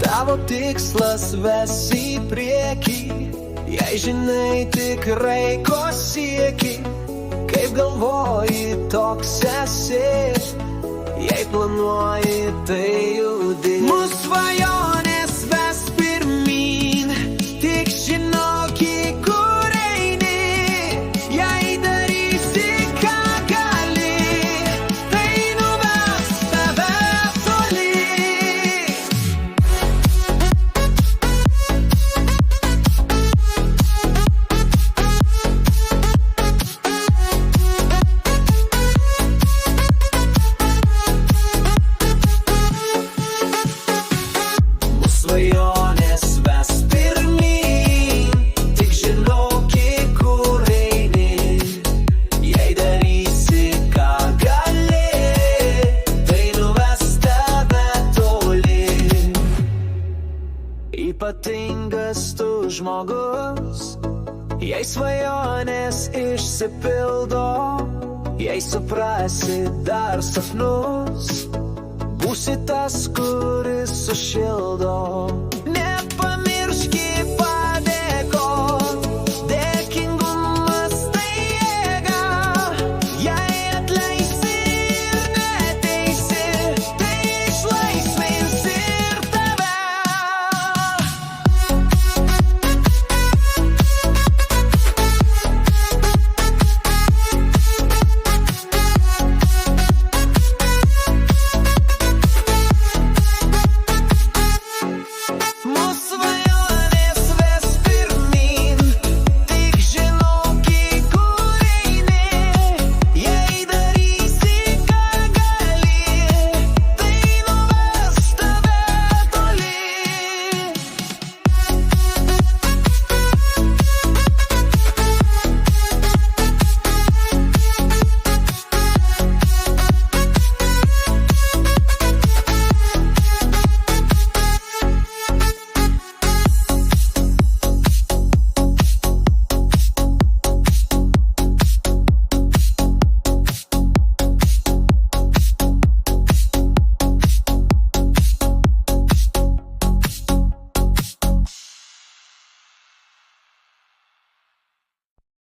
Tavo tikslas ves į priekį, jei žinai tikrai ko sieki. Kaip galvoji, toks esi, jei planuoji, tai judi. Mūsų svajonės ves pirmyn, tik žinok, į kur eini. Jei darysi, ką gali, tai nuves tave toli. Svajonės ves pirmyn, tik žinok, į kur eini. Jei darysi, ką gali, tai nuves tave toli. Ypatingas tu žmogus, jei svajonės išsipildo, jei suprasi dar sapnus, būsi tas, kuris sušildo.